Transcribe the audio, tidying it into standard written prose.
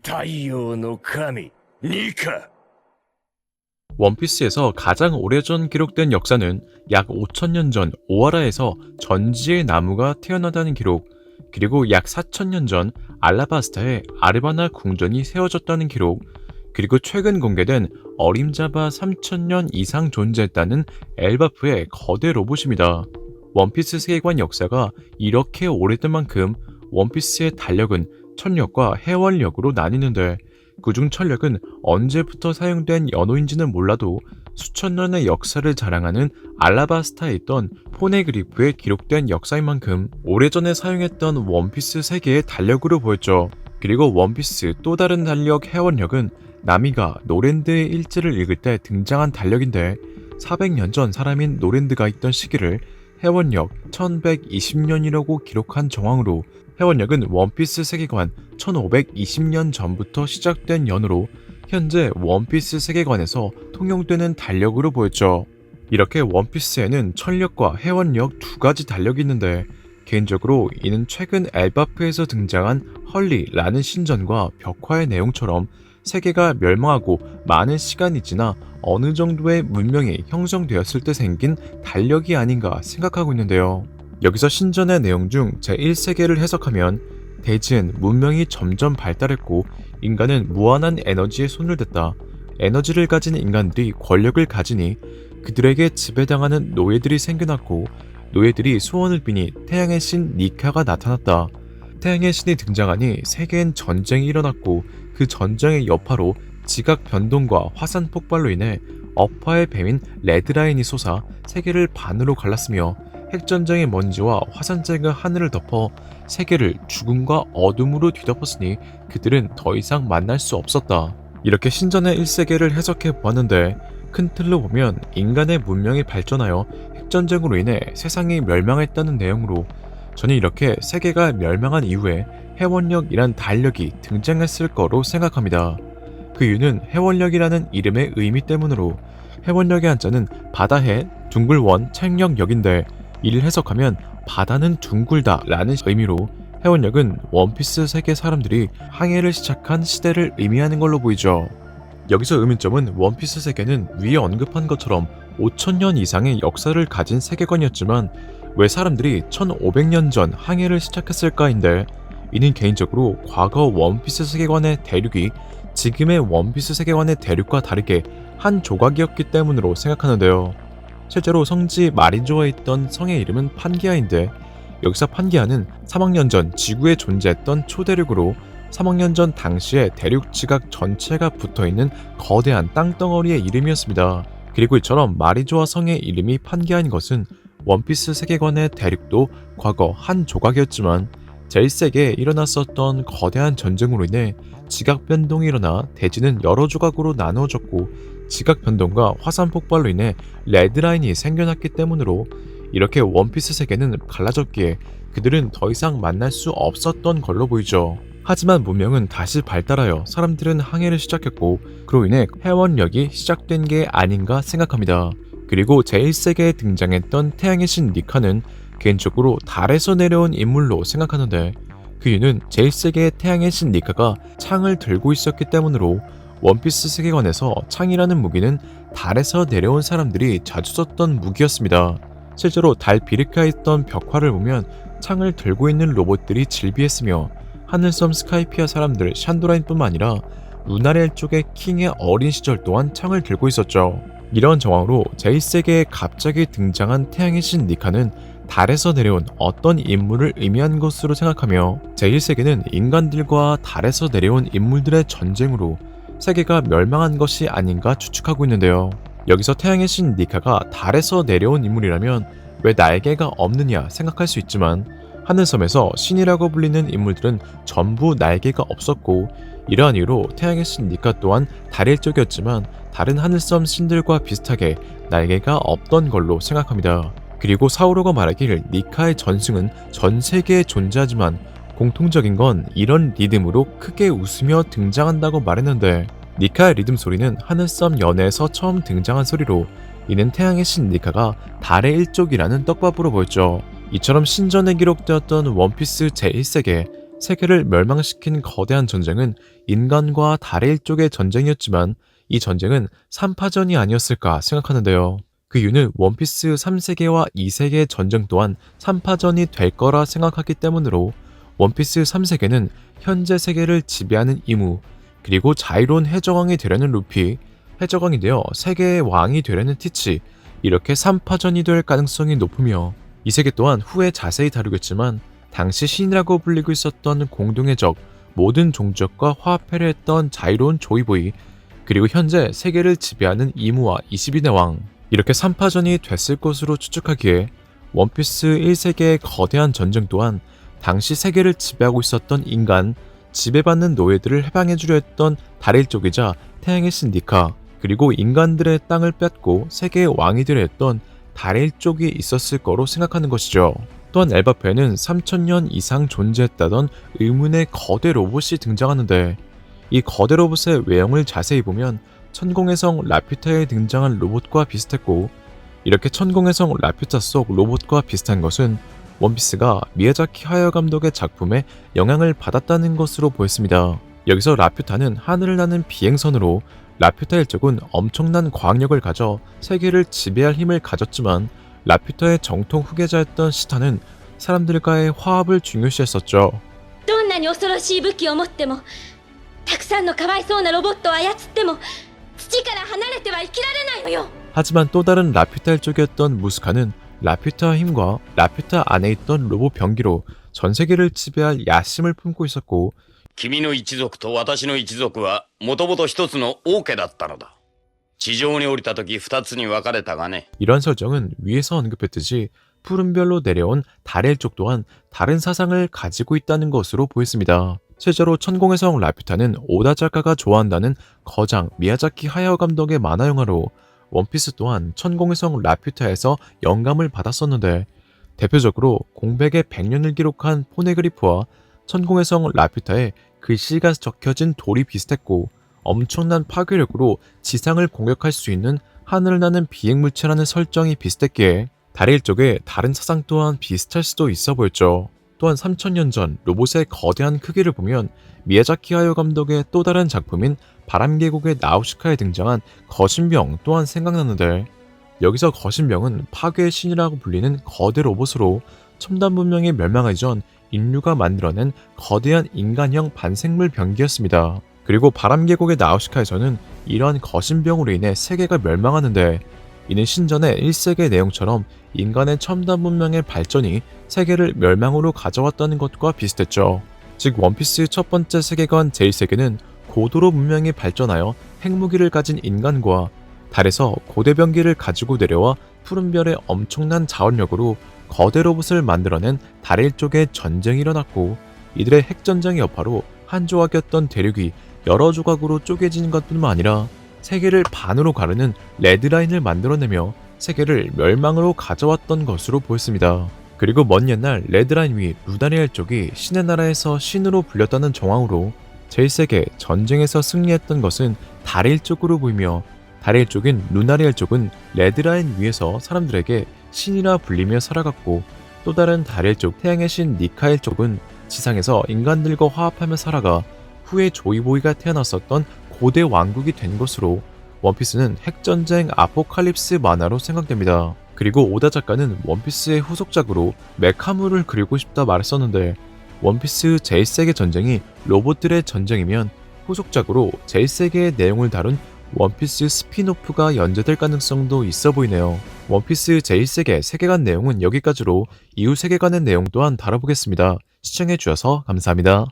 太陽の神ニカ。 원피스에서 가장 오래전 기록된 역사는 약 5천년 전 오하라에서 전지의 나무가 태어나다는 기록, 그리고 약 4천년 전 알라바스타에 아르바나 궁전이 세워졌다는 기록, 그리고 최근 공개된 어림잡아 3천년 이상 존재했다는 엘바프의 거대 로봇입니다. 원피스 세계관 역사가 이렇게 오래된 만큼 원피스의 달력은 천력과 해월력으로 나뉘는데, 그중 천력은 언제부터 사용된 연호인지는 몰라도 수천 년의 역사를 자랑하는 알라바스타에 있던 포네그리프에 기록된 역사인 만큼 오래전에 사용했던 원피스 세계의 달력으로 보였죠. 그리고 원피스 또 다른 달력 해원력은 나미가 노랜드의 일지를 읽을 때 등장한 달력인데, 400년 전 사람인 노랜드가 있던 시기를 해원력 1120년이라고 기록한 정황으로, 해원력은 원피스 세계관 1520년 전부터 시작된 연으로 현재 원피스 세계관에서 통용되는 달력으로 보였죠. 이렇게 원피스에는 천력과 해원력 두 가지 달력이 있는데, 개인적으로 이는 최근 엘바프에서 등장한 헐리라는 신전과 벽화의 내용처럼 세계가 멸망하고 많은 시간이 지나 어느 정도의 문명이 형성되었을 때 생긴 달력이 아닌가 생각하고 있는데요. 여기서 신전의 내용 중 제1세계를 해석하면, 대지은 문명이 점점 발달했고 인간은 무한한 에너지에 손을 댔다. 에너지를 가진 인간들이 권력을 가지니 그들에게 지배당하는 노예들이 생겨났고, 노예들이 소원을 비니 태양의 신 니카가 나타났다. 태양의 신이 등장하니 세계엔 전쟁이 일어났고, 그 전쟁의 여파로 지각 변동과 화산 폭발로 인해 업화의 뱀인 레드라인이 솟아 세계를 반으로 갈랐으며, 핵전쟁의 먼지와 화산재가 하늘을 덮어 세계를 죽음과 어둠으로 뒤덮었으니 그들은 더 이상 만날 수 없었다. 이렇게 신전의 1세계를 해석해 보았는데, 큰 틀로 보면 인간의 문명이 발전하여 핵전쟁으로 인해 세상이 멸망했다는 내용으로, 저는 이렇게 세계가 멸망한 이후에 해원력이란 달력이 등장했을 거로 생각합니다. 그 이유는 해원력이라는 이름의 의미 때문으로, 해원력의 한자는 바다해 둥글원 창력역인데, 이를 해석하면 바다는 둥글다 라는 의미로 해원력은 원피스 세계 사람들이 항해를 시작한 시대를 의미하는 걸로 보이죠. 여기서 의문점은 원피스 세계는 위에 언급한 것처럼 5천년 이상의 역사를 가진 세계관이었지만 왜 사람들이 1500년 전 항해를 시작했을까인데, 이는 개인적으로 과거 원피스 세계관의 대륙이 지금의 원피스 세계관의 대륙과 다르게 한 조각이었기 때문으로 생각하는데요. 실제로 성지 마리조아에 있던 성의 이름은 판기아인데, 여기서 판기아는 3억 년 전 지구에 존재했던 초대륙으로 3억 년 전 당시에 대륙 지각 전체가 붙어있는 거대한 땅덩어리의 이름이었습니다. 그리고 이처럼 마리조아 성의 이름이 판기아인 것은 원피스 세계관의 대륙도 과거 한 조각이었지만 제1세기에 일어났었던 거대한 전쟁으로 인해 지각 변동이 일어나 대지는 여러 조각으로 나누어졌고, 지각 변동과 화산 폭발로 인해 레드라인이 생겨났기 때문으로 이렇게 원피스 세계는 갈라졌기에 그들은 더 이상 만날 수 없었던 걸로 보이죠. 하지만 문명은 다시 발달하여 사람들은 항해를 시작했고, 그로 인해 해원력이 시작된 게 아닌가 생각합니다. 그리고 제1세기에 등장했던 태양의 신 니카는 개인적으로 달에서 내려온 인물로 생각하는데, 그 이유는 제1세기의 태양의 신 니카가 창을 들고 있었기 때문으로, 원피스 세계관에서 창이라는 무기는 달에서 내려온 사람들이 자주 썼던 무기였습니다. 실제로 달 비르카에 있던 벽화를 보면 창을 들고 있는 로봇들이 질비했으며, 하늘섬 스카이피아 사람들 샨도라인뿐만 아니라 루나렐 쪽의 킹의 어린 시절 또한 창을 들고 있었죠. 이런 정황으로 제1세기에 갑자기 등장한 태양의 신 니카는 달에서 내려온 어떤 인물을 의미한 것으로 생각하며, 제1세기는 인간들과 달에서 내려온 인물들의 전쟁으로 세계가 멸망한 것이 아닌가 추측하고 있는데요. 여기서 태양의 신 니카가 달에서 내려온 인물이라면 왜 날개가 없느냐 생각할 수 있지만, 하늘섬에서 신이라고 불리는 인물들은 전부 날개가 없었고, 이러한 이유로 태양의 신 니카 또한 달의 쪽이었지만 다른 하늘섬 신들과 비슷하게 날개가 없던 걸로 생각합니다. 그리고 사우로가 말하길 니카의 전승은 전 세계에 존재하지만 공통적인 건 이런 리듬으로 크게 웃으며 등장한다고 말했는데, 니카의 리듬 소리는 하늘섬 연애에서 처음 등장한 소리로, 이는 태양의 신 니카가 달의 일족이라는 떡밥으로 보였죠. 이처럼 신전에 기록되었던 원피스 제1세계 세계를 멸망시킨 거대한 전쟁은 인간과 달의 일족의 전쟁이었지만 이 전쟁은 3파전이 아니었을까 생각하는데요. 그 이유는 원피스 3세계와 2세계의 전쟁 또한 3파전이 될 거라 생각하기 때문으로 원피스 3세계는 현재 세계를 지배하는 이무, 그리고 자유로운 해적왕이 되려는 루피, 해적왕이 되어 세계의 왕이 되려는 티치, 이렇게 3파전이 될 가능성이 높으며 이 세계 또한 후에 자세히 다루겠지만 당시 신이라고 불리고 있었던 공동의 적, 모든 종족과 화합회를 했던 자유로운 조이보이, 그리고 현재 세계를 지배하는 이무와 22대 왕, 이렇게 3파전이 됐을 것으로 추측하기에 원피스 1세계의 거대한 전쟁 또한 당시 세계를 지배하고 있었던 인간, 지배받는 노예들을 해방해주려 했던 달의 일족이자 태양의 신 니카, 그리고 인간들의 땅을 뺏고 세계의 왕이 되려 했던 달의 일족이 있었을 거로 생각하는 것이죠. 또한 엘바페에는 3000년 이상 존재했다던 의문의 거대 로봇이 등장하는데 이 거대 로봇의 외형을 자세히 보면 천공의 성 라퓨타에 등장한 로봇과 비슷했고, 이렇게 천공의 성 라퓨타 속 로봇과 비슷한 것은 원피스가 미야자키 하야오 감독의 작품에 영향을 받았다는 것으로 보였습니다. 여기서 라퓨타는 하늘을 나는 비행선으로 라퓨타 일족은 엄청난 과학력을 가져 세계를 지배할 힘을 가졌지만 라퓨타의 정통 후계자였던 시타는 사람들과의 화합을 중요시했었죠. どんなに恐ろしい武器を持ってもたくさんのかわいそうなロボットを操っても土から離れては生きられないのよ。 하지만 또 다른 라퓨타 일족이었던 무스카는 라퓨타 힘과 라퓨타 안에 있던 로봇 병기로 전 세계를 지배할 야심을 품고 있었고, 君の一族と私の一族はもともと一つの王家だったのだ。地上に降りた時二つに分かれたがね。 이런 설정은 위에서 언급했듯이 푸른별로 내려온 달의 일족 또한 다른 사상을 가지고 있다는 것으로 보였습니다. 실제로 천공의 성 라퓨타는 오다 작가가 좋아한다는 거장 미야자키 하야오 감독의 만화 영화로 원피스 또한 천공의 성 라퓨타에서 영감을 받았었는데, 대표적으로 공백의 100년을 기록한 포네그리프와 천공의 성 라퓨타에 글씨가 적혀진 돌이 비슷했고, 엄청난 파괴력으로 지상을 공격할 수 있는 하늘을 나는 비행물체라는 설정이 비슷했기에 달의 일족의 다른 사상 또한 비슷할 수도 있어 보였죠. 또한 3000년 전 로봇의 거대한 크기를 보면 미야자키 하야오 감독의 또 다른 작품인 바람계곡의 나우시카에 등장한 거신병 또한 생각나는데, 여기서 거신병은 파괴의 신이라고 불리는 거대 로봇으로 첨단 문명이 멸망하기 전 인류가 만들어낸 거대한 인간형 반생물 병기였습니다. 그리고 바람계곡의 나우시카에서는 이러한 거신병으로 인해 세계가 멸망하는데, 이는 신전의 1세기의 내용처럼 인간의 첨단 문명의 발전이 세계를 멸망으로 가져왔다는 것과 비슷했죠. 즉 원피스의 첫 번째 세계관 제1세계는 고도로 문명이 발전하여 핵무기를 가진 인간과 달에서 고대 병기를 가지고 내려와 푸른별의 엄청난 자원력으로 거대 로봇을 만들어낸 달의 일족의 전쟁이 일어났고, 이들의 핵전쟁의 여파로 한 조각이었던 대륙이 여러 조각으로 쪼개지는 것뿐만 아니라 세계를 반으로 가르는 레드라인을 만들어내며 세계를 멸망으로 가져왔던 것으로 보였습니다. 그리고 먼 옛날 레드라인 위 루나리아 일족이 신의 나라에서 신으로 불렸다는 정황으로 제1세계 전쟁에서 승리했던 것은 달의 일족으로 보이며, 달의 일족인 루나리아 일족은 레드라인 위에서 사람들에게 신이라 불리며 살아갔고, 또 다른 달의 일족 태양의 신 니카 일족은 지상에서 인간들과 화합하며 살아가 후에 조이보이가 태어났었던 고대 왕국이 된 것으로 원피스는 핵전쟁 아포칼립스 만화로 생각됩니다. 그리고 오다 작가는 원피스의 후속작으로 메카물을 그리고 싶다 말했었는데, 원피스 제1세계 전쟁이 로봇들의 전쟁이면 후속작으로 제1세계의 내용을 다룬 원피스 스피노프가 연재될 가능성도 있어 보이네요. 원피스 제1세계 세계관 내용은 여기까지로 이후 세계관의 내용 또한 다뤄보겠습니다. 시청해주셔서 감사합니다.